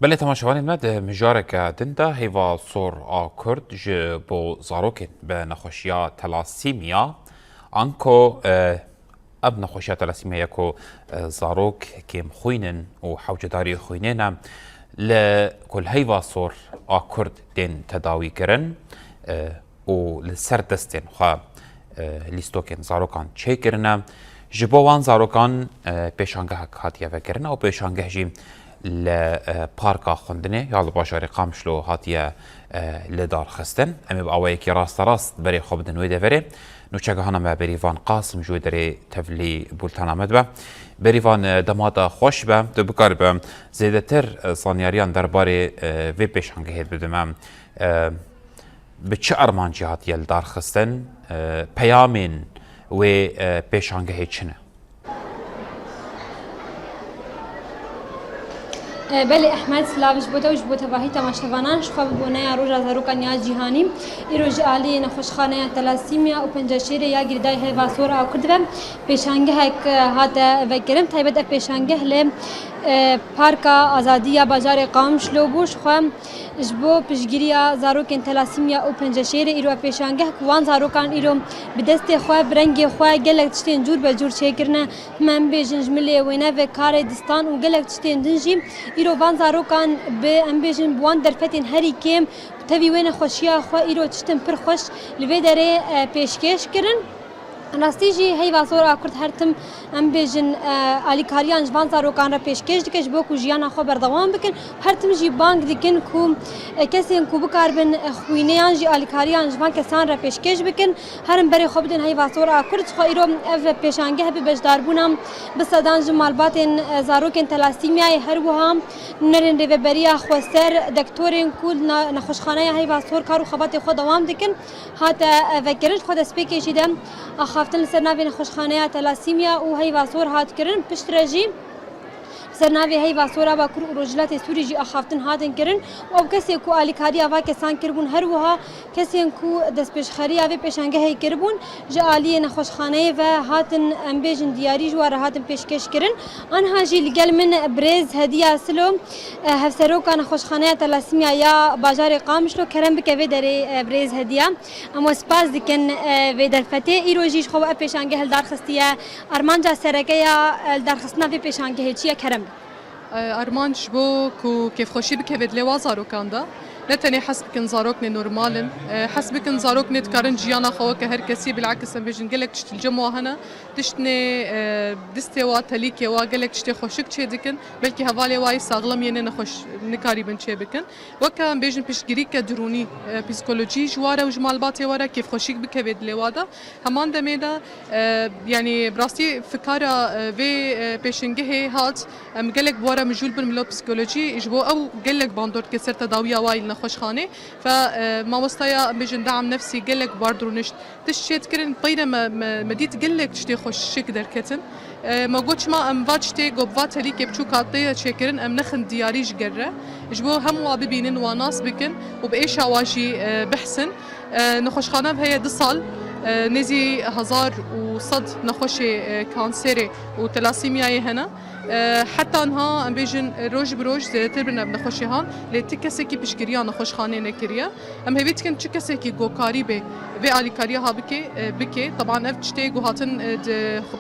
بله تماشاوان مد مجارك دنده هیوا صور کرد بو زاروکن به نخوشیا تلاسیمیا انکو اب نخوشیا تلاسیمیا یکو زاروک که مخوینن و حوجداری خوینن لكل هیوا صور کرد دین تداوی کرن و لسر دستین خواه لیستوکن زاروکان چه کرنه جبوان زاروکان پیشانگه هاتیه وکرنه و پیشانگه جی لپارکا خوندنه یا لباشاری قامشلو هاتیه لدار خستن امی با اوه یکی راست بری خوب دنوی دوره نوچگه هنم بریوان قاسم جوی داری تفلی بولتان آمد با بریوان دمادا خوش با دو بکار با زیده تر سانیاریان در باری وی پیشانگه هید بدم به چه ارمانجی هاتیه لدار خستن پیامین و پیشانگه هید چنه؟ بله احمد سلاوش بوده وش بوده واهی تماشاوانان شخواب بونه یا روز زاروکان یا جهانی ایروج عالی نخوشخانه تلاسیمیا و پنجشیر یا گردای هیواسور آو کردم پیشانگه هک هات وکرم تایبت پیشانگه ل پارکا آزادی یا بازار قامشلو بوش خوام جبو پشگیریا زاروکن تلاسیمیا و پنجشیر ایرو پیشانگه کوان زاروکان ایرو بدست خواه برنگ خواه گلک تشتین جور به جور چیکرنه من بیجنج ملی وینه و کار دستان و گلک تشتین دنجی ایرو وان زاروکان به ام بیجن بوان درفتین هری کم تبی وینه خوشیا خواه ایرو تشتین پر خوش لوی داره پیشکش کرن راستیجی هیواسور آکرد هرتم ام بیجن آلیکاریان جوان زاروکان را پیشکش دکش بو کو جیان خو بردوام بکن هرتم جی بانک دکن کو کسی کو بکار بن خوینیان جی آلیکاریان جوان کسان را پیشکش بکن هرم بری خوب دن هیواسور آکرد خو ایرو اف پیشانگه به بجدار بونم بسدان جمالبات زاروکن تلاسیمیای هر وهم نرن ری بریا خوستر دکتورین کول نخوشخانه هیواسور کارو خبات خو دوام دکن هات فکرش خود اسپیکی شیدم خافتن سرناوی خوشخانه تلاسیمیا و هیواسور هات کرن پشترجی سرناوی هیواسورا با کرو روجلات سوری جی خافتن هاتن کرن و کسی کو آلیکاری آوا کسان کربون هر وها کسی کو دست پیشخری آوی پیشانگه هی کربون جا آلی نخوشخانه و هاتن امبیجن دیاری جوار هاتن پیشکش کرن آنها جی لگل من بریز هدیه سلو هفسروکا نخوشخانه تلاسیمیا یا بازار قامشلو کرم بکوی داره بریز هدیه اما سپاس دکن و در فتح ایرو جیش خوب پیشانگه هل دارخستیه ارمانجا سرکه یا دارخستنا وی پیشانگه هیچیه کرم ارمانش بو کو كيف خوشي بكبد لوا زاروكان دا نتني حسبكن زاروكن نورمالن حسبكن زاروكن تكارن جيانا خو كهر كسي بالعكس بيجن قالك تشت الجمو هنا تشتني دستوا تليكي وا قالك تشتي خوشك تشدكن بلكي هفالي واي ساغلم ين نخوش نكاري بن تشبكن وكا بيجن بيشغريك دروني بسيكولوجي جواره وجمالباتي ورا كيف خوشيك بكبد لوا دا همان دميدا يعني براستي فكاره في بيشنجه هات قالك بورا مجول بالملو بسيكولوجي جبو او قالك باندور كسر تداويه واي خوشخانه فما وستايا بيجن دعم نفسي قالك باردرو نشت تشيت كرن بينا ما ديت قالك تشتي خوش شك دركتن ما قلتش ما ام فاتشتي قبات هليك بتشو كاطيه تشكرن ام نخن دياريش قره جبو هم واببينن وناس بكن وبايش واجي بحسن نخوشخانه بهي دصال نزي هزار وصد نخوشي كانسيري وتلاسيمياي هنا حتى انها ام بيجن روج بروج زيتر بنا بنخوشي هان لتكسي كي بشكريا نخوشخانه نكريا ام هبيت كن تكسي كي جو قريبه في الي كاريا بكي طبعا افتشتي جو هاتن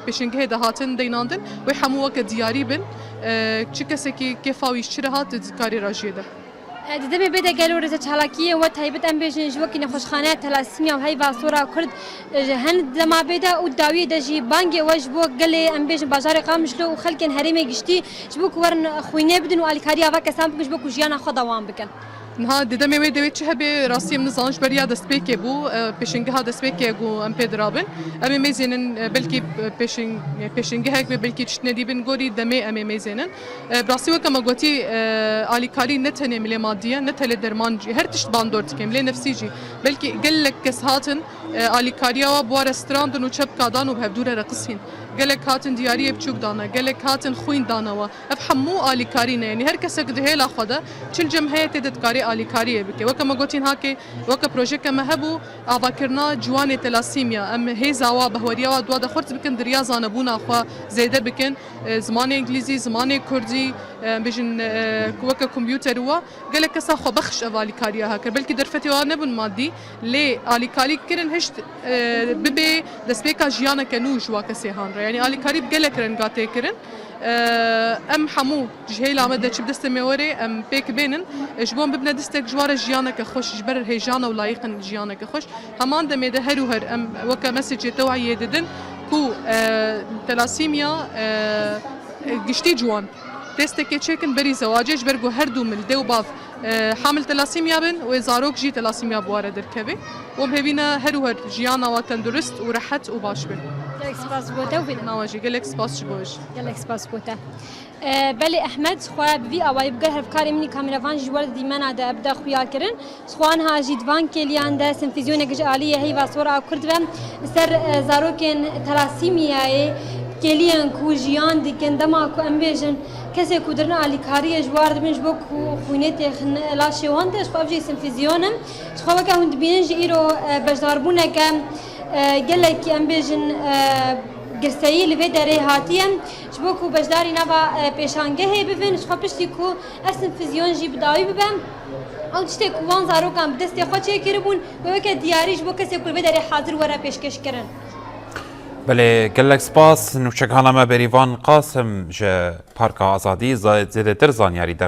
بيشنجه ده هاتن ديناندن ويحموا كدياري بن تكسي كي كيفاوي شرهات كاري راجيده ددم بده قالوا رزق حلاكيه وتهيبت ام بيجن جوكي نخوشخانه تلاسيميا وهي باسورا كرد هن لما بدا وداوي دجي بانجي وجبو قال ام بيجن بازار قامشلو وخلكن هريمه گشتي جبوك ورن خوينه بدن والكاريا وكسام بجبوك جيانا خو دوام بكن نها ددم وی دوی چه به راستی من زانش بریا دست پیک بو پیشنگه ها دست پیک گو ام پدرابن ام میزنن بلکی پیشنگه هک بلکی چنه دی بن گوری دمه ام میزنن براستی وکما گوتی آلیکاری نتنه ملی مادیه نتله درمان هر تشت باندورت کم لی نفسی جی بلکی قال لك کس هاتن آلیکاریا و بوار استراندن و چپ کادان و بهدور رقصین gelek hatin diyariye biçûk dana gelek hatin xwîn danawa ev hemû alîkarî ne yani her kesek dihêla xwe de çil cemhiyetê de dikarî alîkariyê bike weke me gotin hakê weke projeke me hebû avakirina ciwanê telasîmiya em hêza wa bihweriya wa dua de xurt bikin diriya zanebûna xwe zêde bikin zimanê îngilîzî zimanê kurdî bêjin weke kompyûterî we gelek kesa xwebexiş ev alîkariya hekir belkî derfetê wa nebûn madî lê alîkarî kirin hişt bibe destpêka jiyaneke nû ji wa kesê han re yani alîkarî bi gelek renga tê kirin em hemû ji hêla me de çi bi destê me were em pêk bênin ji bo bibne destek ji ware jiyaneke xweş ji ber hêjana û layîqin jiyaneke xweş heman demê de her û her em weke mesajê tewhiyê didin ku telasîmiya giştî ciwan destekê çêkin berî zewacê ji ber ku her du mil dê û bav حامل تلاسیمیا بن و زاروک جی تلاسیمیا بواره درکبی و بهوینه هر و هر جیانا و تندرست و راحت و باش بن. گلک سپاس بوده و بینم. نواجی گلک سپاس جبوج. گلک سپاس بوده. بله احمد خواه بی آوای بگر هر کاری منی کامراوان جوار دیمنا ده ابدا خویا کرن. خوان ها جیدوان کلیان ده سنفیزیون گج عالیه هی واسورا کرد و سر زاروکن تلاسیمیای کلیان کو جیان دیکن دما کو امبیجن کسی کودرن علیکاری جوار دبنج بو خوینت خن لاشی وانتش خواب جی سنفیزیونم خواب که هند بینن جی ایرو بجداربونه که گله کی امبیجن گرسایی لبه داره هاتیم جبو کو بجداری نبا پیشانگه هی ببین خواب پشتی کو سنفیزیون جی بدایی ببین او تشتی کوان زارو کم دستی خود چه کربون و که دیاری جبو کسی کو لبه داره حاضر ورا پیشکش کرن بله گلک سپاس نوشکانه ما بریوان قاسم جه پارک آزادی زیده تر زانیاری در